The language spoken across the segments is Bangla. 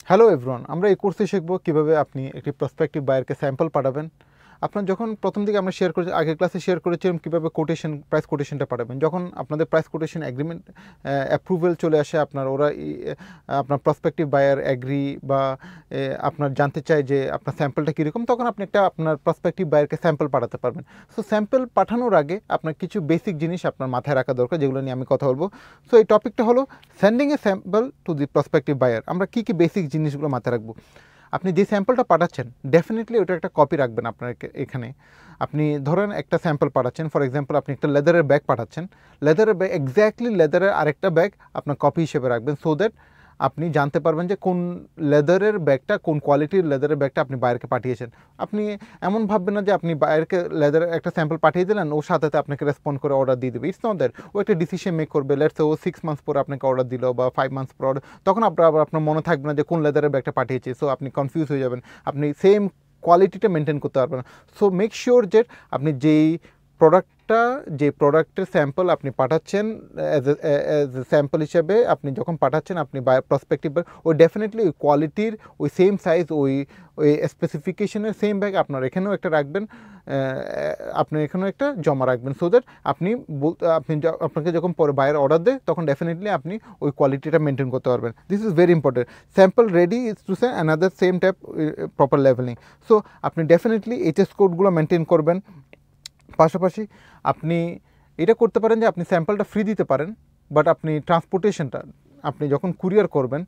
হ্যালো এভরিওয়ান, আমরা এই কোর্সে শিখব কিভাবে আপনি একটি প্রসপেক্টিভ বায়ারকে স্যাম্পল পাঠাবেন। আপনার যখন প্রথম দিকে আমরা শেয়ার করেছি, আগের ক্লাসে শেয়ার করেছিলাম কীভাবে প্রাইস কোটেশনটা পাঠাবেন। যখন আপনাদের প্রাইস কোটেশন অ্যাগ্রিমেন্ট অ্যাপ্রুভেল চলে আসে, আপনার প্রসপেক্টিভ বায়ার অ্যাগ্রি বা আপনার জানতে চায় যে আপনার স্যাম্পলটা কীরকম, তখন আপনি আপনার প্রসপেক্টিভ বায়ারকে স্যাম্পল পাঠাতে পারবেন। সো স্যাম্পল পাঠানোর আগে আপনার কিছু বেসিক জিনিস আপনার মাথায় রাখা দরকার, যেগুলো নিয়ে আমি কথা বলবো। সো এই টপিকটা হলো sending a sample to the prospective buyer. আমরা কী বেসিক জিনিসগুলো মাথায় রাখবো। আপনি যে স্যাম্পলটা পাঠাচ্ছেন ডেফিনেটলি ওটা একটা কপি রাখবেন আপনার এখানে। আপনি ধরেন একটা স্যাম্পল পাঠাচ্ছেন, ফর এক্সাম্পল আপনি একটা লেদারের ব্যাগ পাঠাচ্ছেন, লেদারের ব্যাগ এক্স্যাক্টলি লেদারের আরেকটা ব্যাগ আপনার কপি হিসেবে রাখবেন, সো দ্যাট আপনি জানতে পারবেন যে কোন লেদারের ব্যাগটা, কোন কোয়ালিটির লেদারের ব্যাগটা আপনি বাইরেকে পাঠিয়েছেন। আপনি এমন ভাববেন না যে আপনি বাইরেকে লেদারের একটা স্যাম্পল পাঠিয়ে দিলেন, ও সাথে আপনাকে রেসপন্ড করে অর্ডার দিয়ে দেবে। It's not that. ও একটা ডিসিশন মেক করবে, লেটস ও 6 মান্থস পরে আপনাকে অর্ডার দিল বা 5 মান্থস পর অর্ডার, তখন আপনার মনে থাকবে না যে কোন লেদারের ব্যাগটা পাঠিয়েছে। সো আপনি কনফিউজ হয়ে যাবেন, আপনি সেম কোয়ালিটিটা মেনটেন করতে পারবেন না। সো মেক শিওর যে আপনি যে প্রোডাক্টের স্যাম্পল আপনি পাঠাচ্ছেন অ্যাজ এ স্যাম্পল হিসেবে, আপনি যখন পাঠাচ্ছেন আপনি প্রসপেক্টিভ ওই ডেফিনেটলি ওই কোয়ালিটির, ওই সেম সাইজ, ওই স্পেসিফিকেশনের সেম ব্যাগ আপনার এখানেও একটা রাখবেন, আপনার এখানেও একটা জমা রাখবেন, সো দ্যাট আপনাকে যখন পরে বায়ার অর্ডার দেয় তখন ডেফিনেটলি আপনি ওই কোয়ালিটিটা মেনটেন করতে পারবেন। This is very important. Sample ready is to say another same type proper leveling. So আপনি ডেফিনেটলি এইচএস কোডগুলো মেনটেন করবেন। পাশাপাশি আপনি এটা করতে পারেন যে আপনি স্যাম্পলটা ফ্রি দিতে পারেন, বাট আপনি ট্রান্সপোর্টেশনটা আপনি যখন কুরিয়ার করবেন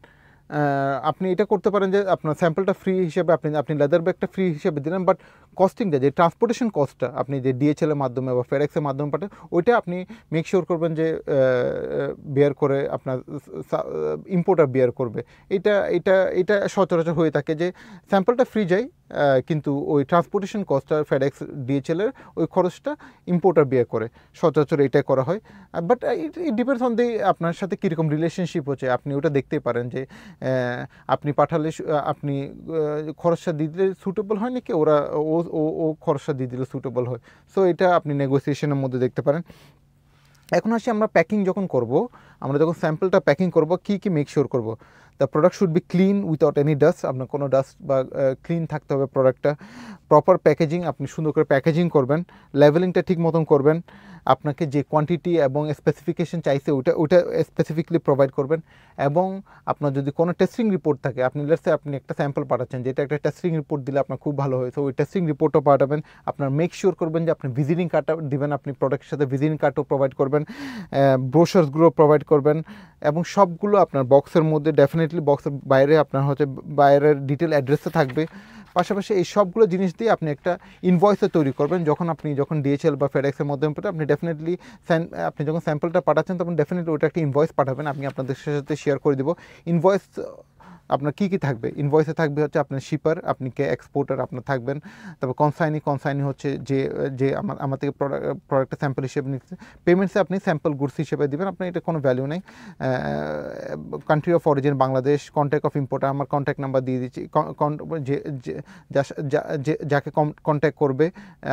আপনি এটা করতে পারেন যে আপনার স্যাম্পলটা ফ্রি হিসেবে আপনি লেদার ব্যাগটা ফ্রি হিসেবে দিলেন, বাট কস্টিংটা, যে ট্রান্সপোর্টেশন কস্টটা আপনি যে ডিএচএলের মাধ্যমে বা ফেডেক্সের মাধ্যমে পাঠান, ওইটা আপনি মেক শিওর করবেন যে বেয়ার করে আপনার ইম্পোর্টার বেয়ার করবে। এটা সচরাচর হয়ে থাকে যে স্যাম্পলটা ফ্রি যায়, কিন্তু ওই ট্রান্সপোর্টেশন কস্টটা ফেডেক্স ডিএচএলের ওই খরচটা ইম্পোর্টার বেয়ার করে, সচরাচর এটাই করা হয়। But it depends on the আপনার সাথে কীরকম রিলেশনশিপ হচ্ছে, আপনি ওটা দেখতেই পারেন যে আপনি পাঠালে আপনি খরচটা দিয়ে দিলে সুটেবল হয় নাকি ও খরচটা দিয়ে দিলে সুটেবল হয়। সো এটা আপনি নেগোসিয়েশনের মধ্যে দেখতে পারেন। এখন আসি আমরা প্যাকিং যখন করব, আমরা যখন স্যাম্পলটা প্যাকিং করব কী মেক শিওর করব। The product should be clean without any dust. আপনার কোনো ডাস্ট বা ক্লিন থাকতে হবে প্রোডাক্টটা। প্রপার প্যাকেজিং, আপনি সুন্দর করে প্যাকেজিং করবেন, লেভেলিংটা ঠিক মতন করবেন, আপনাকে যে কোয়ান্টিটি এবং স্পেসিফিকেশন চাইছে ওটা স্পেসিফিকলি প্রোভাইড করবেন। এবং আপনার যদি কোনো টেস্টিং রিপোর্ট থাকে, আপনি একটা স্যাম্পল পাঠাচ্ছেন, যেটা একটা টেস্টিং রিপোর্ট দিলে আপনার খুব ভালো হয়, তো ওই টেস্টিং রিপোর্টও পাঠাবেন। আপনার মেক শিওর করবেন যে আপনি ভিজিটিং কার্ডটা দিবেন, আপনি প্রোডাক্টের সাথে ভিজিটিং কার্ডও প্রোভাইড করবেন, ব্রোশারসগুলো প্রোভাইড করবেন, এবং সবগুলো আপনার বক্সের মধ্যে ডেফিনেটলি বক্সের বাইরে আপনার বাইরের ডিটেল অ্যাড্রেসে থাকবে। পাশাপাশি এই সবগুলো জিনিস দিয়ে আপনি একটা ইনভয়েসও তৈরি করবেন। যখন ডিএচএল বা ফেডেক্সের মাধ্যমে আপনি ডেফিনেটলি আপনি যখন স্যাম্পলটা পাঠাচ্ছেন তখন ডেফিনেটলি ওটা একটা ইনভয়েস পাঠাবেন, আমি আপনাদের সাথে শেয়ার করে দেবো। ইনভয়েস আপনার কী থাকবে, ইনভয়েসে থাকবে হচ্ছে আপনার শিপার, আপনি কে এক্সপোর্টার আপনার থাকবেন, তারপর কনসাইনি হচ্ছে যে আমার থেকে প্রোডাক্টের স্যাম্পল হিসেবে নিচ্ছে। পেমেন্টসে আপনি স্যাম্পল গুডস হিসেবে দেবেন, আপনার এটা কোনো ভ্যালু নেই। Country of origin Bangladesh, contact of importer আমার কন্ট্যাক্ট নাম্বার দিয়ে দিচ্ছি, যাকে কন্ট্যাক্ট করবে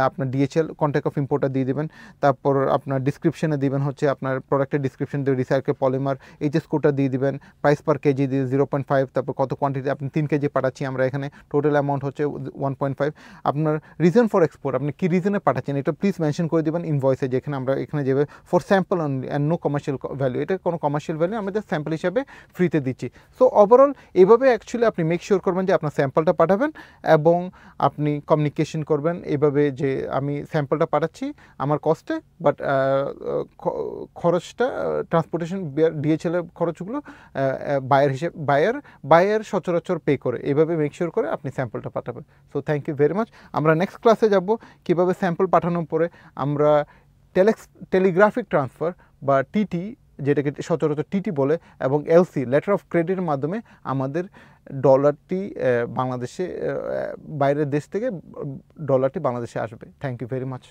আপনার ডিএচএল কন্ট্যাক্ট অফ ইম্পোর্টার দিয়ে দেবেন। তারপর আপনার ডিসক্রিপশনে দিবেন হচ্ছে আপনার প্রোডাক্টের ডিসক্রিপশন দিয়ে রিসাইকেল পলিমার এইচএস কোডটা দিয়ে দিবেন, প্রাইস পার কেজি দিয়ে 0.5, তারপর কত কোয়ান্টিটি, আপনি 3 কেজি পাঠাচ্ছি আমরা এখানে, টোটাল অ্যামাউন্ট হচ্ছে 1.5। আপনার রিজন ফর এক্সপোর্ট, আপনি কী রিজনে পাঠাচ্ছেন এটা প্লিজ মেনশন করে দেবেন ইনভয়েসে, যেখানে আমরা এখানে যাবে for sample and no commercial value, এটা কোনো কমার্শিয়াল ভ্যালু, আমরা জাস্ট স্যাম্পল হিসাবে ফ্রিতে দিচ্ছি। সো ওভারঅল এইভাবে অ্যাকচুয়ালি আপনি মেক শিওর করবেন যে আপনার স্যাম্পলটা পাঠাবেন এবং আপনি কমিউনিকেশন করবেন এইভাবে যে আমি স্যাম্পলটা পাঠাচ্ছি আমার কস্টে, বাট খরচটা ট্রান্সপোর্টেশন ডিএচএলের খরচগুলো বায়ার সচরাচর পে করে, এইভাবে মেক শিওর করে আপনি স্যাম্পলটা পাঠাবেন। So thank you very much. আমরা নেক্সট ক্লাসে যাব কীভাবে স্যাম্পল পাঠানোর পরে আমরা টেলিগ্রাফিক ট্রান্সফার বা টিটি, যেটাকে সচরাচর টিটি বলে, এবং এলসি লেটার অফ ক্রেডিটের মাধ্যমে আমাদের ডলারটি বাংলাদেশে, বাইরের দেশ থেকে ডলারটি বাংলাদেশে আসবে। Thank you very much.